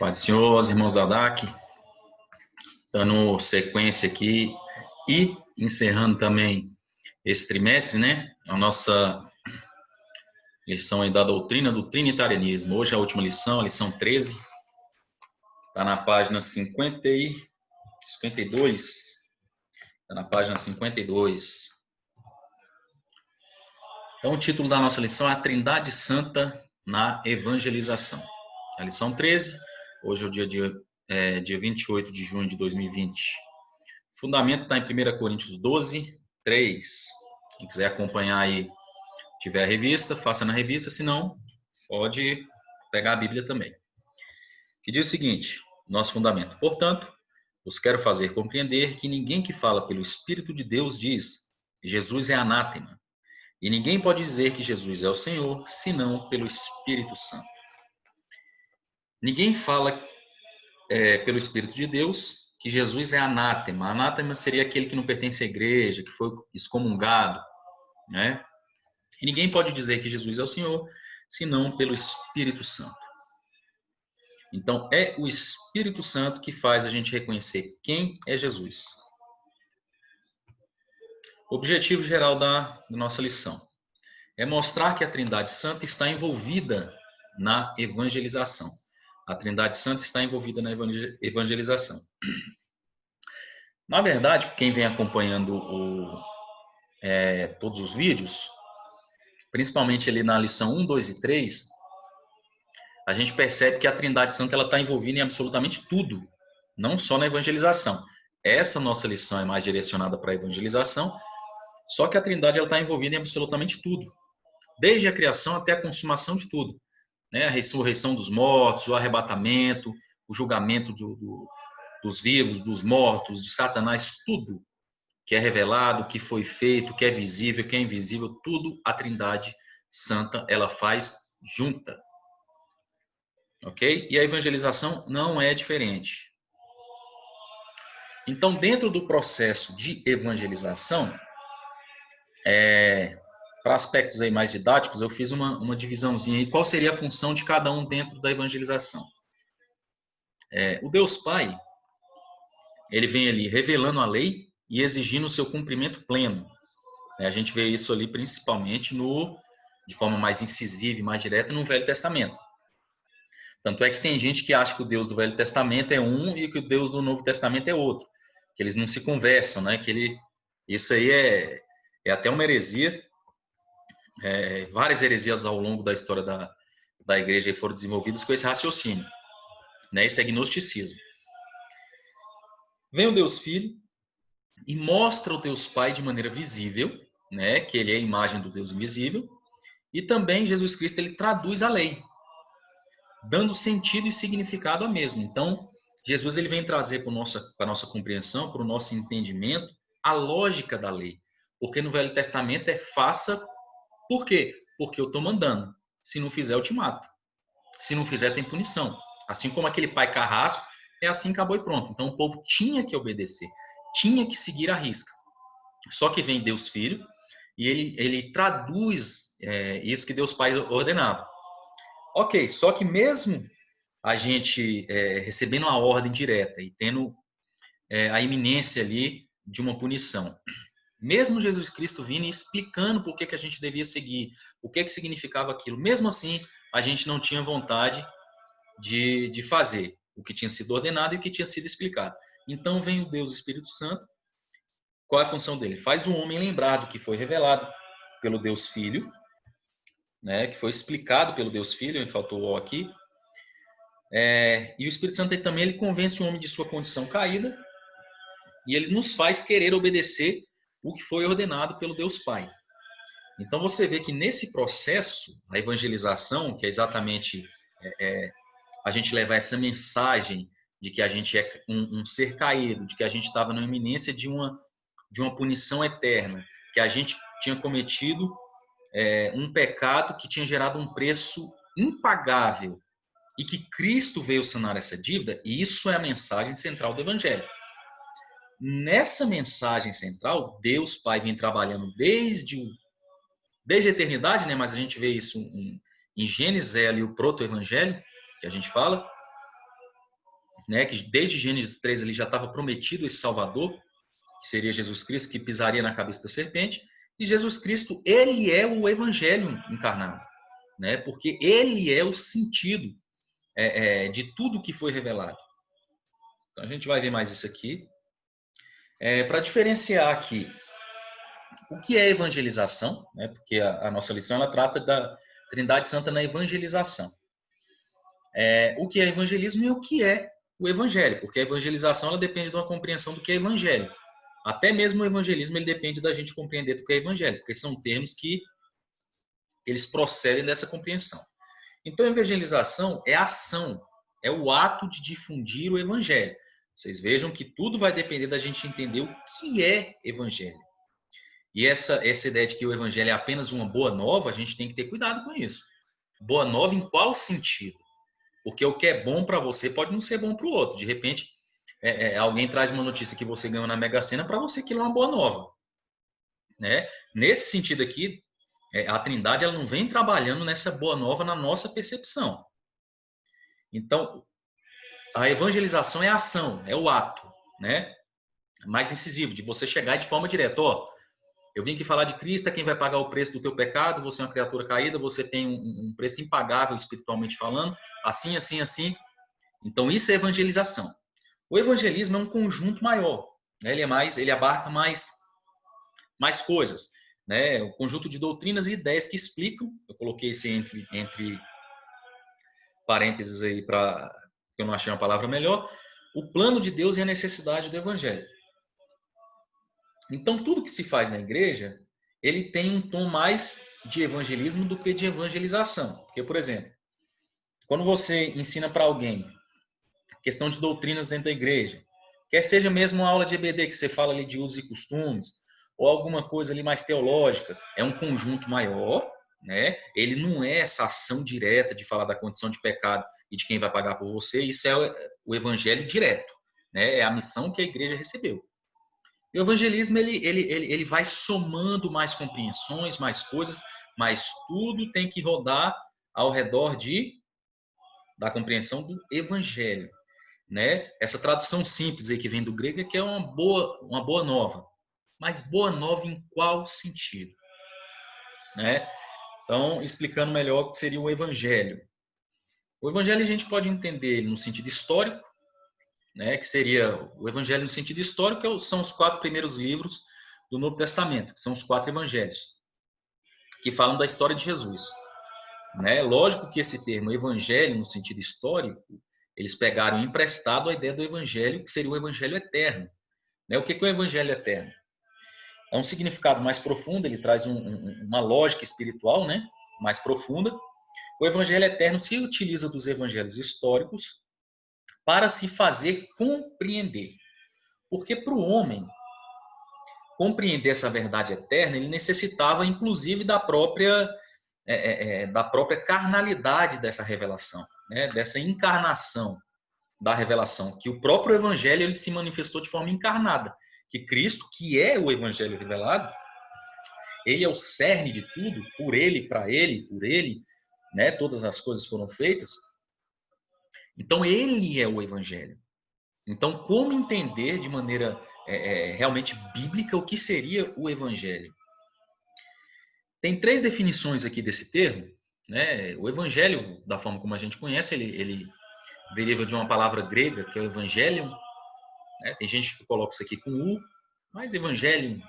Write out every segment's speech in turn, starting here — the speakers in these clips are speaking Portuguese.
Pai do Senhor, os irmãos da DAC, dando sequência aqui e encerrando também esse trimestre, né? A nossa lição aí da doutrina do trinitarianismo. Hoje é a última lição, a lição 13. Está na página 52. Está na página 52. Então, o título da nossa lição é a Trindade Santa na Evangelização. A lição 13, hoje é o dia 28 de junho de 2020. O fundamento está em 1 Coríntios 12, 3. Quem quiser acompanhar aí, tiver a revista, faça na revista, se não, pode pegar a Bíblia também. Que diz o seguinte, nosso fundamento. Portanto, vos quero fazer compreender que ninguém que fala pelo Espírito de Deus diz Jesus é anátema. E ninguém pode dizer que Jesus é o Senhor, senão pelo Espírito Santo. Ninguém fala pelo Espírito de Deus que Jesus é anátema. Anátema seria aquele que não pertence à igreja, que foi excomungado, né? E ninguém pode dizer que Jesus é o Senhor, senão pelo Espírito Santo. Então, é o Espírito Santo que faz a gente reconhecer quem é Jesus. O objetivo geral da nossa lição é mostrar que a Trindade Santa está envolvida na evangelização. A Trindade Santa está envolvida na evangelização. Na verdade, quem vem acompanhando todos os vídeos, principalmente ali na lição 1, 2 e 3, a gente percebe que a Trindade Santa está envolvida em absolutamente tudo, não só na evangelização. Essa nossa lição é mais direcionada para a evangelização, só que a Trindade está envolvida em absolutamente tudo, desde a criação até a consumação de tudo. Né? A ressurreição dos mortos, o arrebatamento, o julgamento dos vivos, dos mortos, de Satanás, tudo que é revelado, que foi feito, que é visível, que é invisível, tudo a Trindade Santa ela faz junta. Ok? E a evangelização não é diferente. Então, dentro do processo de evangelização, para aspectos aí mais didáticos, eu fiz uma divisãozinha aí. Qual seria a função de cada um dentro da evangelização? O Deus Pai, ele vem ali revelando a lei e exigindo o seu cumprimento pleno. A gente vê isso ali principalmente de forma mais incisiva e mais direta no Velho Testamento. Tanto é que tem gente que acha que o Deus do Velho Testamento é um e que o Deus do Novo Testamento é outro. Que eles não se conversam, né? Isso aí é até uma heresia. Várias heresias ao longo da história da igreja foram desenvolvidas com esse raciocínio. Né? Esse é gnosticismo. Vem o Deus Filho e mostra o Deus Pai de maneira visível, né? Que ele é a imagem do Deus invisível. E também Jesus Cristo ele traduz a lei, dando sentido e significado a mesma. Então, Jesus ele vem trazer para a nossa compreensão, para o nosso entendimento, a lógica da lei. Porque no Velho Testamento faça, por quê? Porque eu estou mandando. Se não fizer, eu te mato. Se não fizer, tem punição. Assim como aquele pai carrasco, é assim, acabou e pronto. Então, o povo tinha que obedecer, tinha que seguir a risca. Só que vem Deus Filho e ele traduz isso que Deus Pai ordenava. Ok, só que mesmo a gente recebendo a ordem direta e tendo a iminência ali de uma punição, mesmo Jesus Cristo vindo e explicando por que a gente devia seguir, o que significava aquilo, mesmo assim a gente não tinha vontade de fazer o que tinha sido ordenado e o que tinha sido explicado. Então vem o Deus Espírito Santo. Qual é a função dele? Faz o homem lembrar do que foi revelado pelo Deus Filho, né, que foi explicado pelo Deus Filho, faltou o O aqui. E o Espírito Santo também ele convence o homem de sua condição caída e ele nos faz querer obedecer o que foi ordenado pelo Deus Pai. Então você vê que nesse processo, a evangelização, que é exatamente a gente levar essa mensagem de que a gente é um ser caído, de que a gente estava na iminência de uma punição eterna, que a gente tinha cometido um pecado que tinha gerado um preço impagável e que Cristo veio sanar essa dívida, e isso é a mensagem central do Evangelho. Nessa mensagem central, Deus Pai vem trabalhando desde a eternidade, né? Mas a gente vê isso em Gênesis, ali o proto-evangelho, que a gente fala, né, que desde Gênesis 3 ele já estava prometido esse Salvador, que seria Jesus Cristo, que pisaria na cabeça da serpente, e Jesus Cristo, ele é o Evangelho encarnado, né, porque ele é o sentido de tudo que foi revelado. Então a gente vai ver mais isso aqui. Para diferenciar aqui o que é evangelização, né, porque a nossa lição ela trata da Trindade Santa na evangelização. O que é evangelismo e o que é o evangelho, porque a evangelização ela depende de uma compreensão do que é evangelho. Até mesmo o evangelismo ele depende da gente compreender do que é evangelho, porque são termos que eles procedem dessa compreensão. Então, a evangelização é a ação, é o ato de difundir o evangelho. Vocês vejam que tudo vai depender da gente entender o que é evangelho. E essa ideia de que o evangelho é apenas uma boa nova, a gente tem que ter cuidado com isso. Boa nova em qual sentido? Porque o que é bom para você pode não ser bom para o outro. De repente, alguém traz uma notícia que você ganhou na Mega Sena, para você aquilo é uma boa nova. Né? Nesse sentido aqui, a Trindade ela não vem trabalhando nessa boa nova na nossa percepção. Então, a evangelização é a ação, é o ato, né? Mais incisivo, de você chegar de forma direta. Eu vim aqui falar de Cristo, é quem vai pagar o preço do teu pecado, você é uma criatura caída, você tem um preço impagável espiritualmente falando, assim, assim, assim. Então, isso é evangelização. O evangelismo é um conjunto maior, né? Ele abarca mais coisas, né? Um conjunto de doutrinas e ideias que explicam, eu coloquei esse entre parênteses aí para que eu não achei uma palavra melhor, o plano de Deus e a necessidade do evangelho. Então, tudo que se faz na igreja, ele tem um tom mais de evangelismo do que de evangelização. Porque, por exemplo, quando você ensina para alguém questão de doutrinas dentro da igreja, quer seja mesmo uma aula de EBD que você fala ali de usos e costumes, ou alguma coisa ali mais teológica, é um conjunto maior, né? Ele não é essa ação direta de falar da condição de pecado e de quem vai pagar por você, isso é o evangelho direto, né? É a missão que a igreja recebeu. E o evangelismo ele vai somando mais compreensões, mais coisas, mas tudo tem que rodar ao redor da compreensão do evangelho, né? Essa tradução simples aí que vem do grego é que é uma boa nova. Mas boa nova em qual sentido? Né? Então, explicando melhor o que seria o evangelho. O evangelho a gente pode entender ele no sentido histórico, né? Que seria o evangelho no sentido histórico, são os 4 primeiros livros do Novo Testamento, que são os 4 evangelhos, que falam da história de Jesus. Né? Lógico que esse termo evangelho no sentido histórico, eles pegaram emprestado a ideia do evangelho, que seria o evangelho eterno. Né? O que é o evangelho eterno? É um significado mais profundo, ele traz uma lógica espiritual, né? Mais profunda. O evangelho eterno se utiliza dos evangelhos históricos para se fazer compreender. Porque para o homem compreender essa verdade eterna, ele necessitava, inclusive, da própria carnalidade dessa revelação, né? Dessa encarnação da revelação, que o próprio evangelho ele se manifestou de forma encarnada, que Cristo, que é o evangelho revelado, ele é o cerne de tudo, por ele, para ele, por ele, né? Todas as coisas foram feitas. Então ele é o evangelho. Então, como entender de maneira realmente bíblica o que seria o evangelho? Tem 3 definições aqui desse termo, né? O evangelho, da forma como a gente conhece, ele deriva de uma palavra grega, que é o evangelion, né? Tem gente que coloca isso aqui com U, mas evangelion,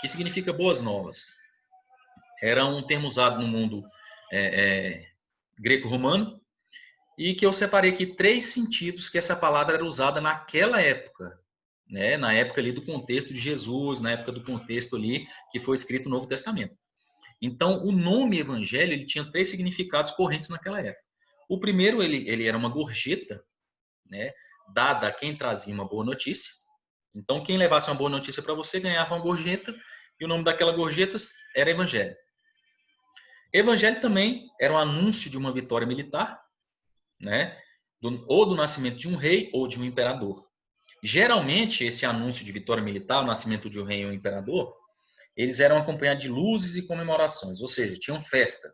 que significa boas novas. Era um termo usado no mundo greco-romano, e que eu separei aqui 3 sentidos que essa palavra era usada naquela época, né? Na época ali do contexto de Jesus, na época do contexto ali que foi escrito o Novo Testamento. Então, o nome evangelho ele tinha 3 significados correntes naquela época. O primeiro, ele era uma gorjeta, né? Dada a quem trazia uma boa notícia. Então, quem levasse uma boa notícia para você ganhava uma gorjeta, e o nome daquela gorjeta era evangelho. Evangelho também era um anúncio de uma vitória militar, né? Ou do nascimento de um rei ou de um imperador. Geralmente, esse anúncio de vitória militar, o nascimento de um rei ou um imperador, eles eram acompanhados de luzes e comemorações, ou seja, tinham festa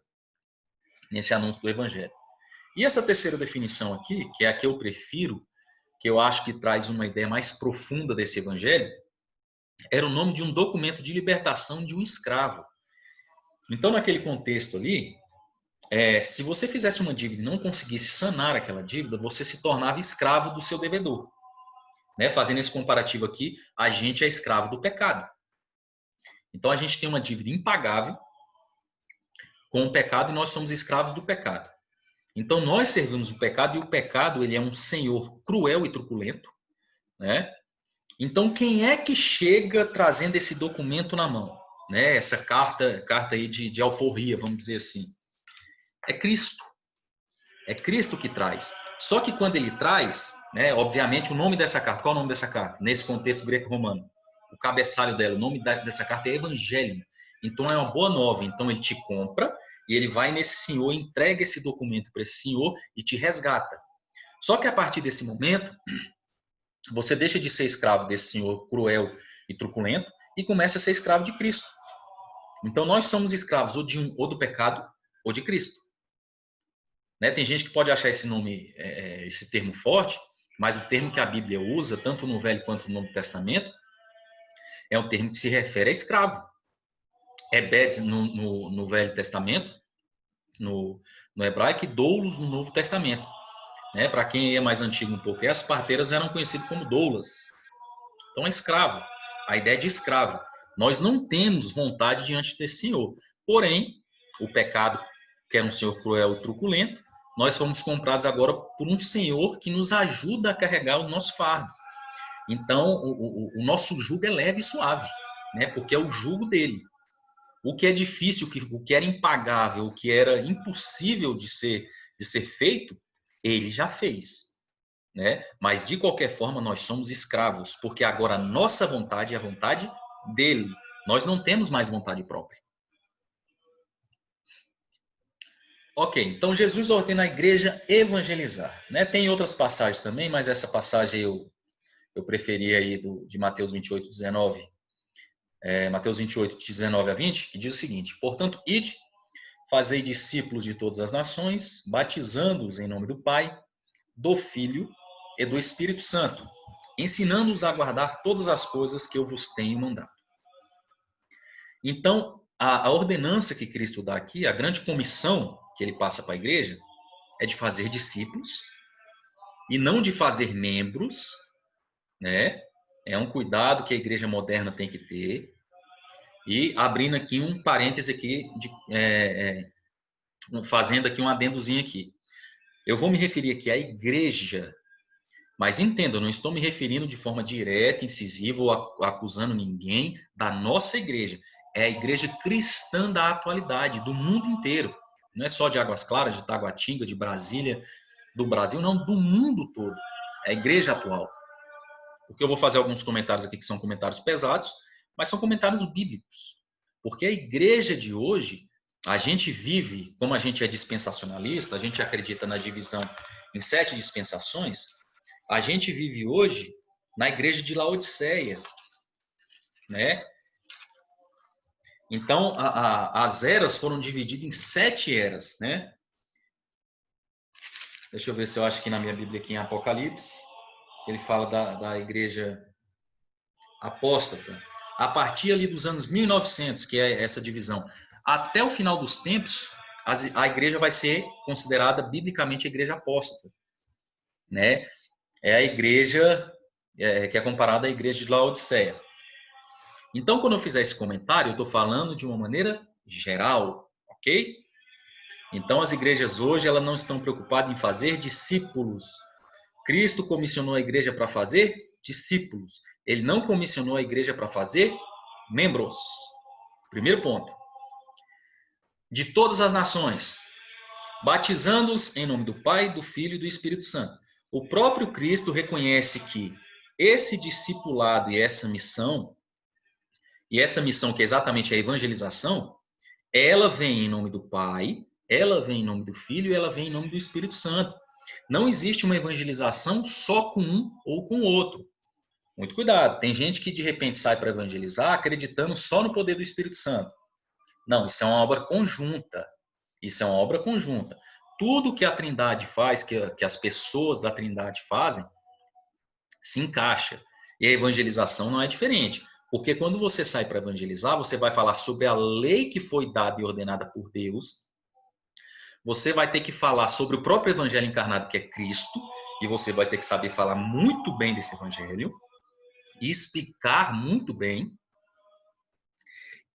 nesse anúncio do evangelho. E essa terceira definição aqui, que é a que eu prefiro, que eu acho que traz uma ideia mais profunda desse evangelho, era o nome de um documento de libertação de um escravo. Então, naquele contexto ali, se você fizesse uma dívida e não conseguisse sanar aquela dívida, você se tornava escravo do seu devedor. Né? Fazendo esse comparativo aqui, a gente é escravo do pecado. Então, a gente tem uma dívida impagável com o pecado e nós somos escravos do pecado. Então, nós servimos o pecado e o pecado ele é um senhor cruel e truculento. Né? Então, quem é que chega trazendo esse documento na mão? Né? Essa carta aí de alforria, vamos dizer assim. É Cristo. É Cristo que traz. Só que quando ele traz, né, obviamente, o nome dessa carta, qual é o nome dessa carta? Nesse contexto greco-romano. O cabeçalho dela, o nome dessa carta é Evangelho. Então é uma boa nova. Então ele te compra e ele vai nesse senhor, entrega esse documento para esse senhor e te resgata. Só que a partir desse momento, você deixa de ser escravo desse senhor cruel e truculento e começa a ser escravo de Cristo. Então nós somos escravos ou do pecado ou de Cristo. Né? Tem gente que pode achar esse nome, esse termo forte, mas o termo que a Bíblia usa, tanto no Velho quanto no Novo Testamento, é um termo que se refere a escravo. Ebed no Velho Testamento, no hebraico, e doulos no Novo Testamento. Né? Para quem é mais antigo um pouco, as parteiras eram conhecidas como doulas. Então é escravo. A ideia é de escravo. Nós não temos vontade diante desse senhor. Porém, o pecado, que era um senhor cruel e truculento, nós fomos comprados agora por um senhor que nos ajuda a carregar o nosso fardo. Então, o nosso jugo é leve e suave, né? Porque é o jugo dele. O que é difícil, o que era impagável, o que era impossível de ser feito, ele já fez. Né? Mas, de qualquer forma, nós somos escravos, porque agora a nossa vontade é a vontade dele. Nós não temos mais vontade própria. Ok, então Jesus ordena a igreja evangelizar. Né? Tem outras passagens também, mas essa passagem eu preferi aí de Mateus 28, 19. Mateus 28, 19 a 20, que diz o seguinte: portanto, ide, fazei discípulos de todas as nações, batizando-os em nome do Pai, do Filho e do Espírito Santo, ensinando-os a guardar todas as coisas que eu vos tenho mandado. Então, a ordenança que Cristo dá aqui, a grande comissão que ele passa para a igreja, é de fazer discípulos e não de fazer membros, né? É um cuidado que a igreja moderna tem que ter. E abrindo aqui um parêntese aqui, fazendo aqui um adendozinho aqui. Eu vou me referir aqui à igreja, mas entenda, eu não estou me referindo de forma direta, incisiva ou acusando ninguém da nossa igreja. É a igreja cristã da atualidade, do mundo inteiro. Não é só de Águas Claras, de Taguatinga, de Brasília, do Brasil, não, do mundo todo. É a igreja atual. Porque eu vou fazer alguns comentários aqui que são comentários pesados, mas são comentários bíblicos. Porque a igreja de hoje, a gente vive, como a gente é dispensacionalista, a gente acredita na divisão em 7 dispensações, a gente vive hoje na igreja de Laodiceia, né? Então, as eras foram divididas em 7 eras, né? Deixa eu ver se eu acho que na minha Bíblia aqui em Apocalipse, ele fala da igreja apóstata. A partir ali dos anos 1900, que é essa divisão, até o final dos tempos, a igreja vai ser considerada biblicamente a igreja apóstata, né? É a igreja que é comparada à igreja de Laodiceia. Então, quando eu fizer esse comentário, eu estou falando de uma maneira geral, ok? Então, as igrejas hoje elas não estão preocupadas em fazer discípulos. Cristo comissionou a igreja para fazer discípulos. Ele não comissionou a igreja para fazer membros. Primeiro ponto. De todas as nações, batizando-os em nome do Pai, do Filho e do Espírito Santo. O próprio Cristo reconhece que esse discipulado e essa missão que é exatamente a evangelização, ela vem em nome do Pai, ela vem em nome do Filho e ela vem em nome do Espírito Santo. Não existe uma evangelização só com um ou com o outro. Muito cuidado. Tem gente que de repente sai para evangelizar acreditando só no poder do Espírito Santo. Não, isso é uma obra conjunta. Isso é uma obra conjunta. Tudo que a Trindade faz, que as pessoas da Trindade fazem, se encaixa. E a evangelização não é diferente. Porque quando você sai para evangelizar, você vai falar sobre a lei que foi dada e ordenada por Deus. Você vai ter que falar sobre o próprio evangelho encarnado, que é Cristo. E você vai ter que saber falar muito bem desse evangelho. E explicar muito bem.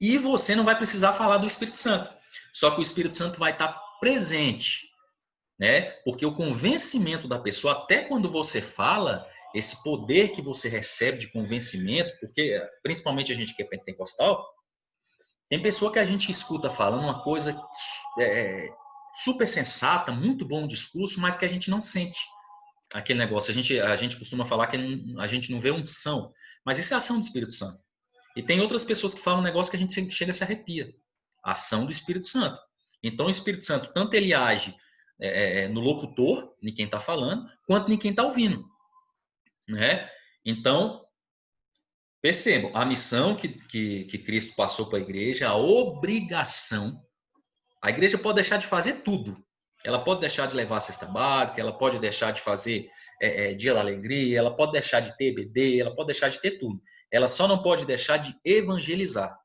E você não vai precisar falar do Espírito Santo. Só que o Espírito Santo vai estar presente, né? Porque o convencimento da pessoa, até quando você fala, esse poder que você recebe de convencimento, porque principalmente a gente que é pentecostal, tem pessoa que a gente escuta falando uma coisa super sensata, muito bom o discurso, mas que a gente não sente aquele negócio. A gente costuma falar que a gente não vê unção, mas isso é ação do Espírito Santo. E tem outras pessoas que falam um negócio que a gente chega a se arrepia. A ação do Espírito Santo. Então, o Espírito Santo, tanto ele age no locutor, em quem está falando, quanto em quem está ouvindo. Né? Então, percebam, a missão que Cristo passou para a igreja, a obrigação, a igreja pode deixar de fazer tudo. Ela pode deixar de levar a cesta básica, ela pode deixar de fazer dia da alegria, ela pode deixar de ter EBD, ela pode deixar de ter tudo. Ela só não pode deixar de evangelizar.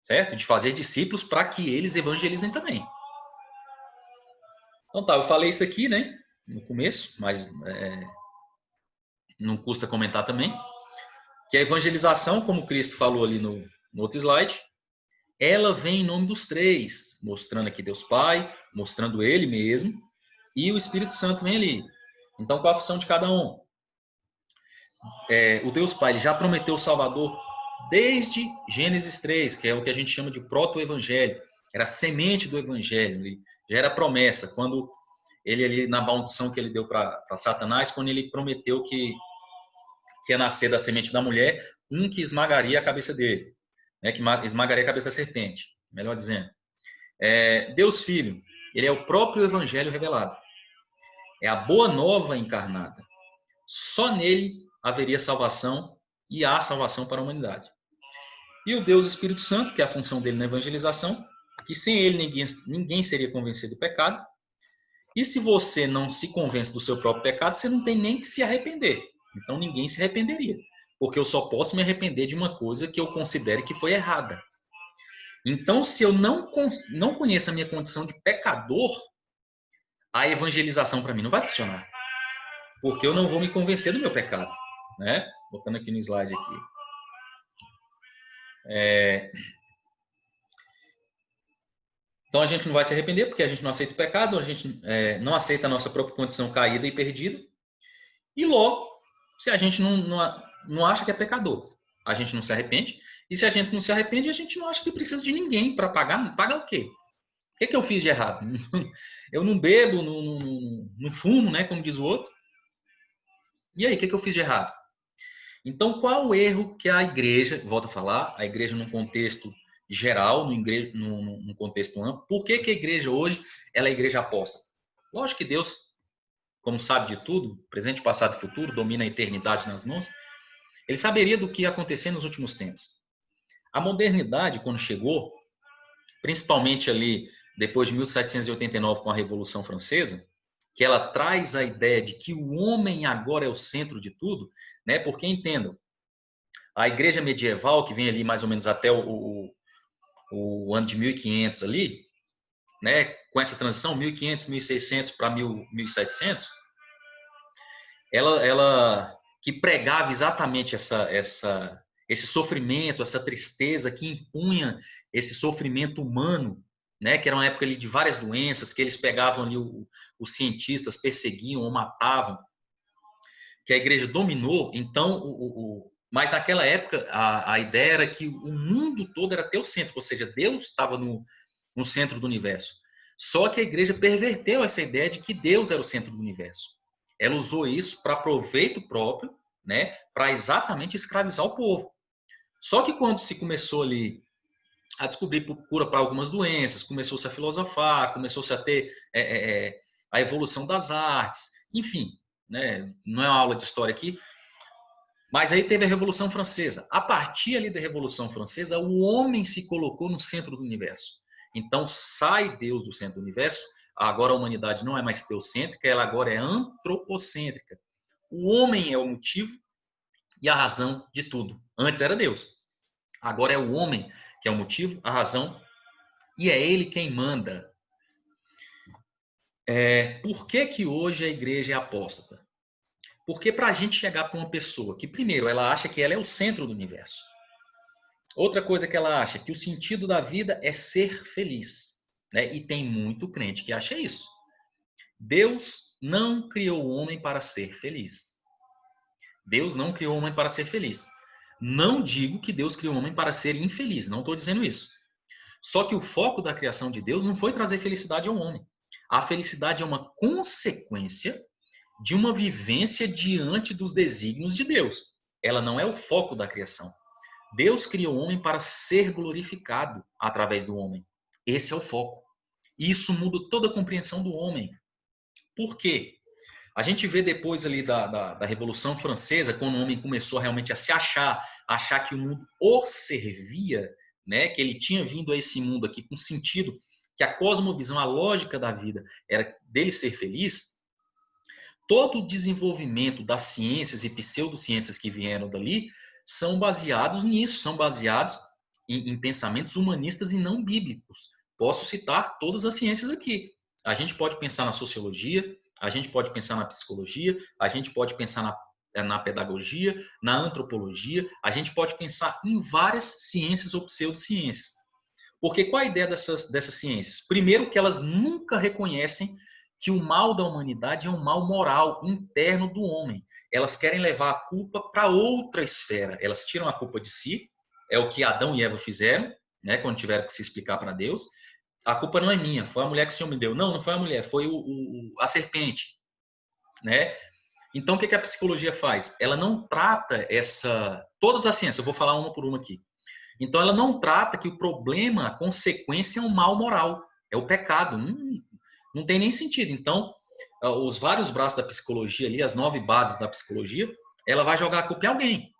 Certo? De fazer discípulos para que eles evangelizem também. Então tá, eu falei isso aqui, né? No começo, mas não custa comentar também. Que a evangelização, como Cristo falou ali no outro slide, ela vem em nome dos três, mostrando aqui Deus Pai, mostrando Ele mesmo, e o Espírito Santo vem ali. Então, qual a função de cada um? O Deus Pai ele já prometeu o Salvador desde Gênesis 3, que é o que a gente chama de proto-evangelho. Era a semente do evangelho, já era promessa. Quando ele ali, na maldição que ele deu para Satanás, quando ele prometeu que ia nascer da semente da mulher, que esmagaria a cabeça dele, né, que esmagaria a cabeça da serpente, melhor dizendo. Deus Filho, ele é o próprio evangelho revelado. É a boa nova encarnada. Só nele haveria salvação e há salvação para a humanidade. E o Deus Espírito Santo, que é a função dele na evangelização, que sem ele ninguém seria convencido do pecado. E se você não se convence do seu próprio pecado, você não tem nem que se arrepender. Então ninguém se arrependeria. Porque eu só posso me arrepender de uma coisa que eu considere que foi errada. Então, se eu não conheço a minha condição de pecador, a evangelização para mim não vai funcionar. Porque eu não vou me convencer do meu pecado. Né? Botando aqui no slide aqui. Então a gente não vai se arrepender porque a gente não aceita o pecado, a gente não aceita a nossa própria condição caída e perdida. E logo, se a gente não acha que é pecador, a gente não se arrepende. E se a gente não se arrepende, a gente não acha que precisa de ninguém para pagar. Pagar o quê? O que eu fiz de errado? Eu não bebo, não fumo, né, como diz o outro. E aí, o que eu fiz de errado? Então, qual o erro que a igreja, volto a falar, a igreja num contexto geral, num contexto amplo, por que a igreja hoje ela é a igreja apóstata? Lógico que Deus, como sabe de tudo, presente, passado e futuro, domina a eternidade nas mãos, ele saberia do que ia acontecer nos últimos tempos. A modernidade, quando chegou, principalmente ali depois de 1789 com a Revolução Francesa, que ela traz a ideia de que o homem agora é o centro de tudo, né? Porque entendam, a igreja medieval, que vem ali mais ou menos até o ano de 1500 ali, né? Com essa transição 1500, 1600 para 1700, ela que pregava exatamente esse sofrimento, essa tristeza, que impunha esse sofrimento humano, né? Que era uma época ali de várias doenças, que eles pegavam ali os cientistas, perseguiam ou matavam, que a igreja dominou. Então, mas naquela época a ideia era que o mundo todo era teocêntrico, ou seja, Deus estava no centro do universo. Só que a igreja perverteu essa ideia de que Deus era o centro do universo. Ela usou isso para proveito próprio, né, para exatamente escravizar o povo. Só que quando se começou ali a descobrir cura para algumas doenças, começou-se a filosofar, começou-se a ter a evolução das artes, enfim, né, não é uma aula de história aqui, mas aí teve a Revolução Francesa. A partir ali da Revolução Francesa, o homem se colocou no centro do universo. Então sai Deus do centro do universo, agora a humanidade não é mais teocêntrica, ela agora é antropocêntrica. O homem é o motivo e a razão de tudo. Antes era Deus. Agora é o homem que é o motivo, a razão, e é ele quem manda. Por que que hoje a igreja é apóstata? Porque para a gente chegar para uma pessoa que, primeiro, ela acha que ela é o centro do universo. Outra coisa que ela acha, que o sentido da vida é ser feliz. Né? E tem muito crente que acha isso. Deus não criou o homem para ser feliz. Deus não criou o homem para ser feliz. Não digo que Deus criou o homem para ser infeliz, não estou dizendo isso. Só que o foco da criação de Deus não foi trazer felicidade ao homem. A felicidade é uma consequência de uma vivência diante dos desígnios de Deus. Ela não é o foco da criação. Deus criou o homem para ser glorificado através do homem. Esse é o foco. Isso muda toda a compreensão do homem. Por quê? A gente vê depois ali da Revolução Francesa, quando o homem começou realmente a se achar que o mundo o servia, né? Que ele tinha vindo a esse mundo aqui com sentido, que a cosmovisão, a lógica da vida era dele ser feliz. Todo o desenvolvimento das ciências e pseudociências que vieram dali são baseados nisso, são baseados em pensamentos humanistas e não bíblicos. Posso citar todas as ciências aqui. A gente pode pensar na sociologia, a gente pode pensar na psicologia, a gente pode pensar na pedagogia, na antropologia, a gente pode pensar em várias ciências ou pseudociências. Porque qual a ideia dessas ciências? Primeiro, que elas nunca reconhecem que o mal da humanidade é um mal moral interno do homem. Elas querem levar a culpa para outra esfera. Elas tiram a culpa de si, é o que Adão e Eva fizeram, né, quando tiveram que se explicar para Deus. A culpa não é minha, foi a mulher que o Senhor me deu. Não, não foi a mulher, foi a serpente. Né? Então, o que a psicologia faz? Ela não trata todas as ciências, eu vou falar uma por uma aqui. Então, ela não trata que o problema, a consequência é um mal moral, é o pecado. Não tem nem sentido. Então, os vários braços da psicologia ali, as 9 bases da psicologia, ela vai jogar a culpa em alguém.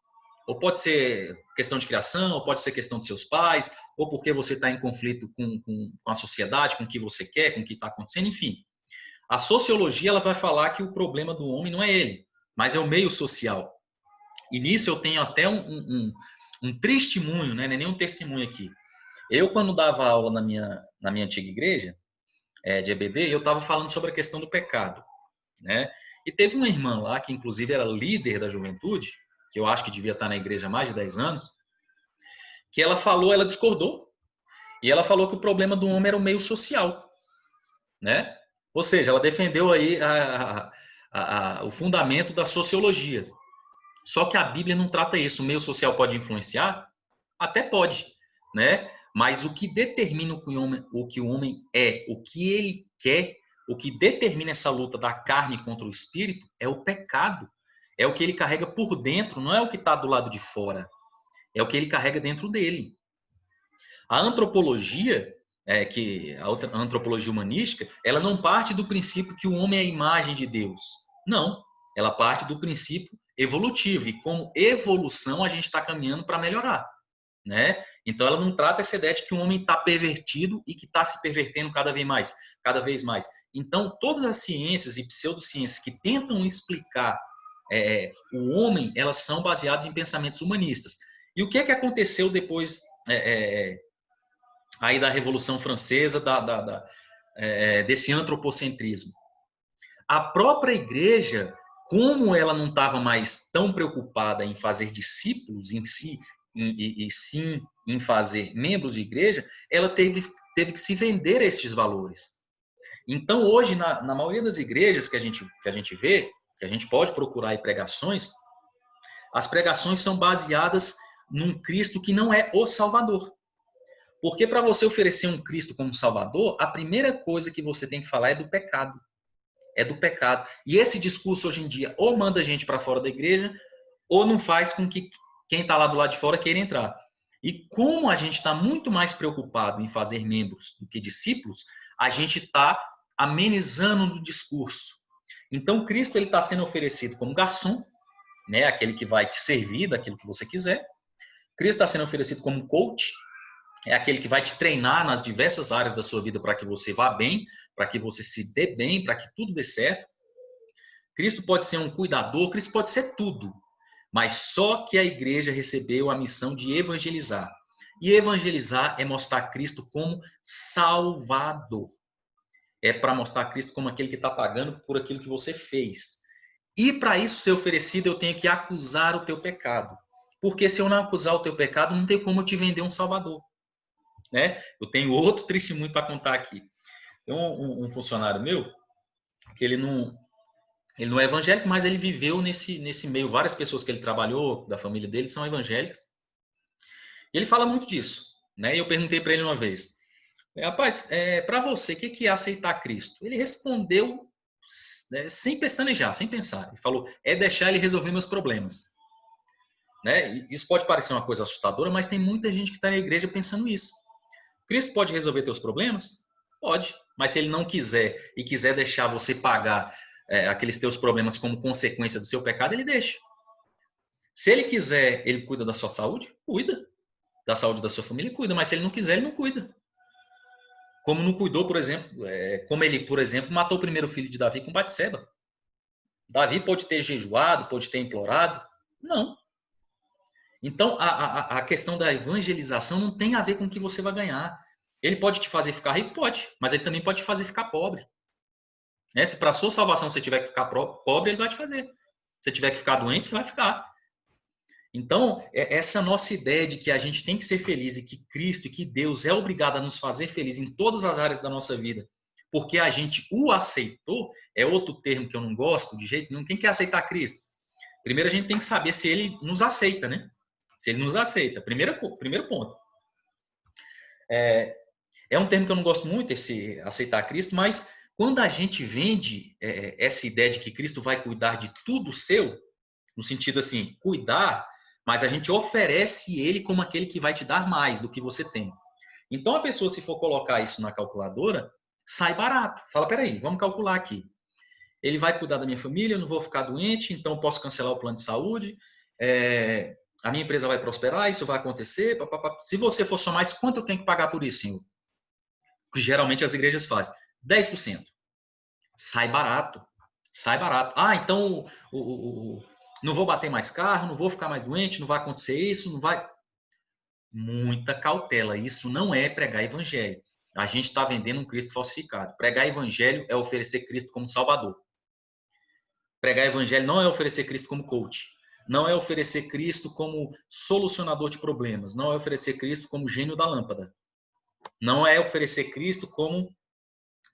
Ou pode ser questão de criação, ou pode ser questão de seus pais, ou porque você está em conflito com a sociedade, com o que você quer, com o que está acontecendo, enfim. A sociologia ela vai falar que o problema do homem não é ele, mas é o meio social. E nisso eu tenho até um testemunho, né? Não é nem um testemunho aqui. Eu, quando dava aula na minha antiga igreja, de EBD, eu estava falando sobre a questão do pecado. Né? E teve uma irmã lá, que inclusive era líder da juventude, que eu acho que devia estar na igreja há mais de 10 anos, que ela discordou, e ela falou que o problema do homem era o meio social. Né? Ou seja, ela defendeu aí o fundamento da sociologia. Só que a Bíblia não trata isso. O meio social pode influenciar? Até pode, né? Mas o que determina o que o homem é, o que ele quer, o que determina essa luta da carne contra o espírito é o pecado. É o que ele carrega por dentro, não é o que está do lado de fora. É o que ele carrega dentro dele. A antropologia, a antropologia humanística, ela não parte do princípio que o homem é a imagem de Deus. Não. Ela parte do princípio evolutivo. E como evolução, a gente está caminhando para melhorar. Né? Então ela não trata essa ideia de que o homem está pervertido e que está se pervertendo cada vez mais. Então todas as ciências e pseudociências que tentam explicar o homem, elas são baseadas em pensamentos humanistas. E o que aconteceu depois aí da Revolução Francesa, desse antropocentrismo? A própria igreja, como ela não estava mais tão preocupada em fazer discípulos em si, e sim em fazer membros de igreja, ela teve que se vender a estes valores. Então, hoje, na maioria das igrejas que a gente vê, que a gente pode procurar em pregações, as pregações são baseadas num Cristo que não é o Salvador. Porque para você oferecer um Cristo como Salvador, a primeira coisa que você tem que falar é do pecado. É do pecado. E esse discurso hoje em dia ou manda a gente para fora da igreja, ou não faz com que quem está lá do lado de fora queira entrar. E como a gente está muito mais preocupado em fazer membros do que discípulos, a gente está amenizando no discurso. Então, Cristo está sendo oferecido como garçom, né, aquele que vai te servir daquilo que você quiser. Cristo está sendo oferecido como coach, é aquele que vai te treinar nas diversas áreas da sua vida para que você vá bem, para que você se dê bem, para que tudo dê certo. Cristo pode ser um cuidador, Cristo pode ser tudo. Mas só que a igreja recebeu a missão de evangelizar. E evangelizar é mostrar Cristo como Salvador. É para mostrar Cristo como aquele que está pagando por aquilo que você fez. E para isso ser oferecido, eu tenho que acusar o teu pecado. Porque se eu não acusar o teu pecado, não tem como eu te vender um Salvador. Né? Eu tenho outro testemunho para contar aqui. Tem um funcionário meu, que ele não é evangélico, mas ele viveu nesse meio. Várias pessoas que ele trabalhou, da família dele, são evangélicas. E ele fala muito disso. Né? E eu perguntei para ele uma vez, rapaz, para você, o que é aceitar Cristo? Ele respondeu sem pestanejar, sem pensar. Ele falou, é deixar ele resolver meus problemas. Né? Isso pode parecer uma coisa assustadora, mas tem muita gente que está na igreja pensando isso. Cristo pode resolver teus problemas? Pode. Mas se ele não quiser e quiser deixar você pagar aqueles teus problemas como consequência do seu pecado, ele deixa. Se ele quiser, ele cuida da sua saúde? Cuida. Da saúde da sua família? Cuida. Mas se ele não quiser, ele não cuida. Como não cuidou, por exemplo, como ele, por exemplo, matou o primeiro filho de Davi com Batseba. Davi pode ter jejuado, pode ter implorado? Não. Então, a questão da evangelização não tem a ver com o que você vai ganhar. Ele pode te fazer ficar rico? Pode. Mas ele também pode te fazer ficar pobre. Se para a sua salvação você tiver que ficar pobre, ele vai te fazer. Se você tiver que ficar doente, você vai ficar. Então, essa nossa ideia de que a gente tem que ser feliz e que Cristo e que Deus é obrigado a nos fazer feliz em todas as áreas da nossa vida, porque a gente o aceitou, é outro termo que eu não gosto de jeito nenhum. Quem quer aceitar Cristo? Primeiro a gente tem que saber se ele nos aceita, né? Se ele nos aceita. Primeiro ponto. É um termo que eu não gosto muito, esse aceitar Cristo, mas quando a gente vende essa ideia de que Cristo vai cuidar de tudo seu, no sentido assim, cuidar, mas a gente oferece ele como aquele que vai te dar mais do que você tem. Então a pessoa, se for colocar isso na calculadora, sai barato. Fala, peraí, vamos calcular aqui. Ele vai cuidar da minha família, eu não vou ficar doente, então eu posso cancelar o plano de saúde, a minha empresa vai prosperar, isso vai acontecer. Se você for somar isso, quanto eu tenho que pagar por isso, senhor? Que geralmente as igrejas fazem. 10%. Sai barato. Sai barato. Ah, então não vou bater mais carro, não vou ficar mais doente, não vai acontecer isso, não vai. Muita cautela. Isso não é pregar evangelho. A gente está vendendo um Cristo falsificado. Pregar evangelho é oferecer Cristo como Salvador. Pregar evangelho não é oferecer Cristo como coach. Não é oferecer Cristo como solucionador de problemas. Não é oferecer Cristo como gênio da lâmpada. Não é oferecer Cristo como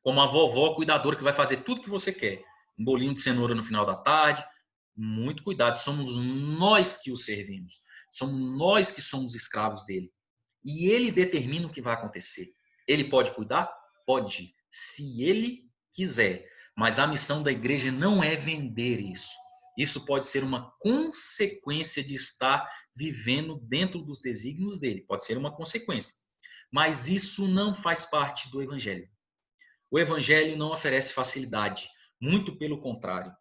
a vovó cuidadora que vai fazer tudo que você quer. Um bolinho de cenoura no final da tarde. Muito cuidado, somos nós que o servimos. Somos nós que somos escravos dele. E ele determina o que vai acontecer. Ele pode cuidar? Pode, se ele quiser. Mas a missão da igreja não é vender isso. Isso pode ser uma consequência de estar vivendo dentro dos desígnios dele. Pode ser uma consequência. Mas isso não faz parte do evangelho. O evangelho não oferece facilidade, muito pelo contrário.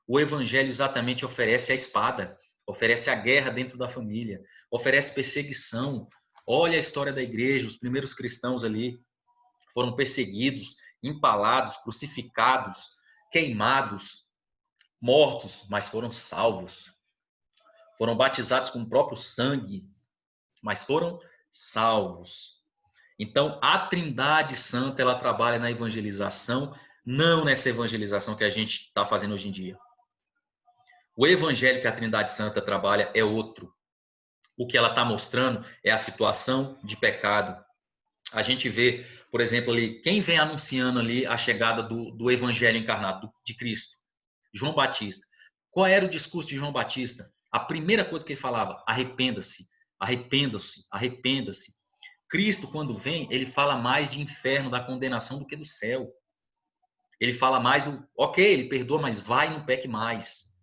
O evangelho exatamente oferece a espada, oferece a guerra dentro da família, oferece perseguição. Olha a história da igreja, os primeiros cristãos ali foram perseguidos, empalados, crucificados, queimados, mortos, mas foram salvos. Foram batizados com o próprio sangue, mas foram salvos. Então, a Trindade Santa, ela trabalha na evangelização, não nessa evangelização que a gente está fazendo hoje em dia. O evangelho que a Trindade Santa trabalha é outro. O que ela está mostrando é a situação de pecado. A gente vê, por exemplo, ali, quem vem anunciando ali a chegada do evangelho encarnado, de Cristo? João Batista. Qual era o discurso de João Batista? A primeira coisa que ele falava, arrependa-se, arrependa-se, arrependa-se. Cristo, quando vem, ele fala mais de inferno, da condenação, do que do céu. Ele fala mais do, ok, ele perdoa, mas vai e não peque mais.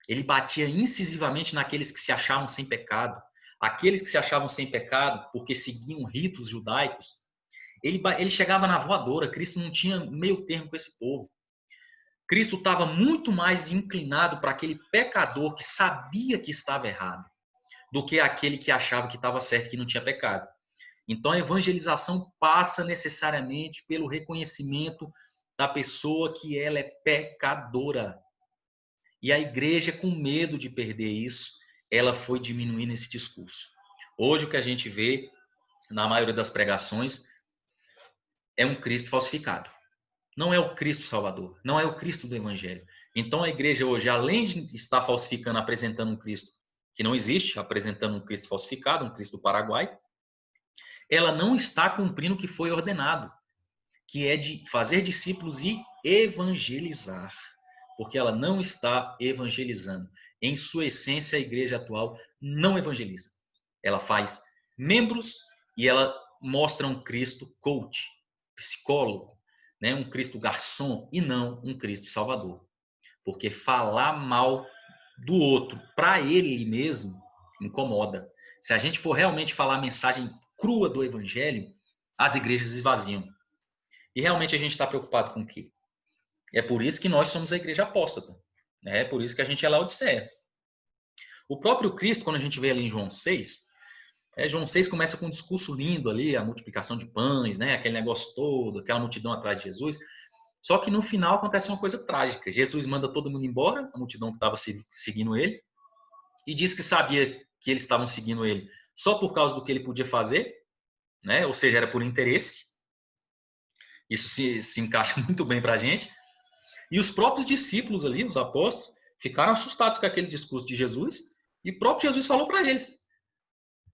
Ele batia incisivamente naqueles que se achavam sem pecado. Aqueles que se achavam sem pecado, porque seguiam ritos judaicos, ele chegava na voadora. Cristo não tinha meio termo com esse povo. Cristo estava muito mais inclinado para aquele pecador que sabia que estava errado, do que aquele que achava que estava certo, que não tinha pecado. Então, a evangelização passa necessariamente pelo reconhecimento da pessoa que ela é pecadora. E a igreja, com medo de perder isso, ela foi diminuindo esse discurso. Hoje o que a gente vê na maioria das pregações é um Cristo falsificado. Não é o Cristo Salvador, não é o Cristo do Evangelho. Então a igreja hoje, além de estar falsificando, apresentando um Cristo que não existe, apresentando um Cristo falsificado, um Cristo do Paraguai, ela não está cumprindo o que foi ordenado, que é de fazer discípulos e evangelizar, porque ela não está evangelizando. Em sua essência, a igreja atual não evangeliza. Ela faz membros e ela mostra um Cristo coach, psicólogo, né? Um Cristo garçom e não um Cristo salvador. Porque falar mal do outro para ele mesmo incomoda. Se a gente for realmente falar a mensagem crua do evangelho, as igrejas esvaziam. E realmente a gente está preocupado com o quê? É por isso que nós somos a igreja apóstata. É por isso que a gente é Laodiceia. O próprio Cristo, quando a gente vê ali em João 6, João 6 começa com um discurso lindo ali, a multiplicação de pães, né? Aquele negócio todo, aquela multidão atrás de Jesus. Só que no final acontece uma coisa trágica. Jesus manda todo mundo embora, a multidão que estava seguindo ele, e diz que sabia que eles estavam seguindo ele só por causa do que ele podia fazer, né? Ou seja, era por interesse. Isso se encaixa muito bem para a gente. E os próprios discípulos ali, os apóstolos, ficaram assustados com aquele discurso de Jesus. E o próprio Jesus falou para eles.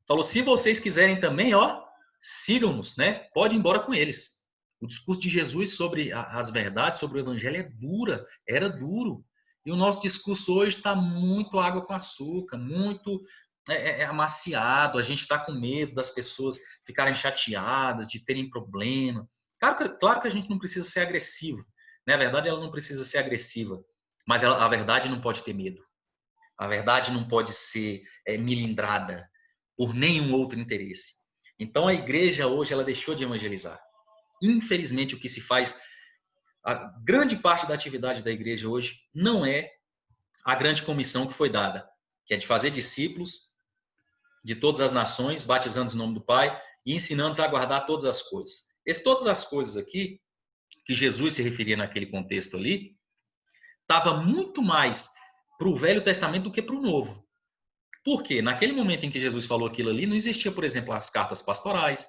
Falou, se vocês quiserem também, ó, sigam-nos, né? Pode ir embora com eles. O discurso de Jesus sobre as verdades, sobre o evangelho é dura, era duro. E o nosso discurso hoje está muito água com açúcar, muito amaciado. A gente está com medo das pessoas ficarem chateadas, de terem problema. Claro que a gente não precisa ser agressivo. Né? A verdade, ela não precisa ser agressiva. Mas a verdade não pode ter medo. A verdade não pode ser milindrada por nenhum outro interesse. Então a igreja hoje ela deixou de evangelizar. Infelizmente o que se faz, a grande parte da atividade da igreja hoje não é a grande comissão que foi dada, que é de fazer discípulos de todas as nações, batizando em nome do Pai e ensinando-os a guardar todas as coisas. Todas as coisas aqui que Jesus se referia naquele contexto ali, estava muito mais para o Velho Testamento do que para o Novo. Por quê? Naquele momento em que Jesus falou aquilo ali, não existia, por exemplo, as cartas pastorais,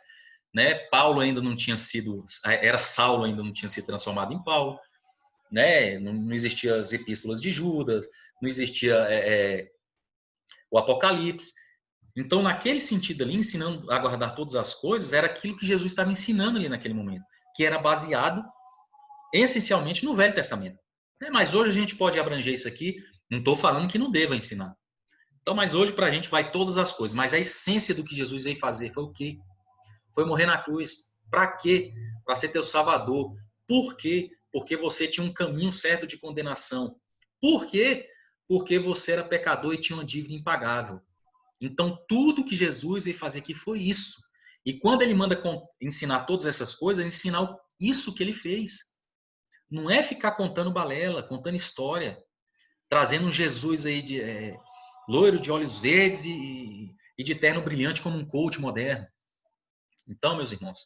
né? Paulo ainda não tinha sido, era Saulo ainda não tinha sido transformado em Paulo, né? Não existia as epístolas de Judas, não existia o Apocalipse. Então, naquele sentido ali, ensinando a guardar todas as coisas, era aquilo que Jesus estava ensinando ali naquele momento, que era baseado essencialmente no Velho Testamento. Mas hoje a gente pode abranger isso aqui, não estou falando que não deva ensinar. Então, mas hoje para a gente vai todas as coisas. Mas a essência do que Jesus veio fazer foi o quê? Foi morrer na cruz. Para quê? Para ser teu salvador. Por quê? Porque você tinha um caminho certo de condenação. Por quê? Porque você era pecador e tinha uma dívida impagável. Então, tudo que Jesus veio fazer aqui foi isso. E quando ele manda ensinar todas essas coisas, ensinar isso que ele fez. Não é ficar contando balela, contando história, trazendo um Jesus aí de loiro de olhos verdes e de terno brilhante como um coach moderno. Então, meus irmãos,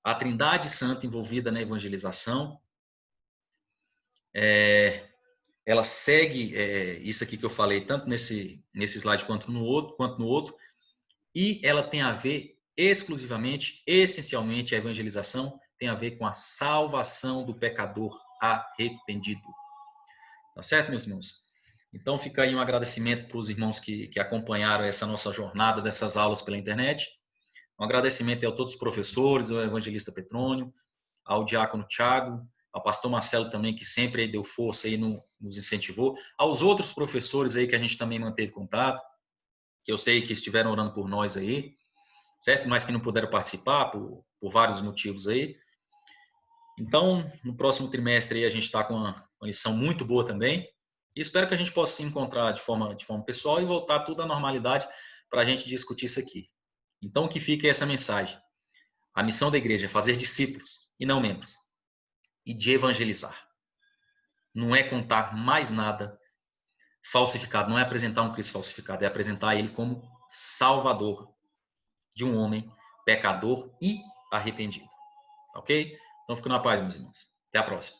a Trindade Santa envolvida na evangelização, ela segue isso aqui que eu falei, tanto nesse slide quanto no outro, e ela tem a ver exclusivamente, essencialmente, a evangelização tem a ver com a salvação do pecador arrependido. Tá certo, meus irmãos? Então fica aí um agradecimento para os irmãos que acompanharam essa nossa jornada dessas aulas pela internet. Um agradecimento a todos os professores, ao evangelista Petrônio, ao diácono Tiago, ao pastor Marcelo também, que sempre deu força e nos incentivou, aos outros professores aí que a gente também manteve contato, que eu sei que estiveram orando por nós aí, certo? Mas que não puderam participar por vários motivos aí. Então, no próximo trimestre aí a gente está com uma lição muito boa também. E espero que a gente possa se encontrar de forma pessoal e voltar tudo à normalidade para a gente discutir isso aqui. Então, que fique essa mensagem. A missão da igreja é fazer discípulos e não membros. E de evangelizar. Não é contar mais nada falsificado. Não é apresentar um Cristo falsificado. É apresentar ele como salvador de um homem pecador e arrependido. Ok? Então, fico na paz, meus irmãos. Até a próxima.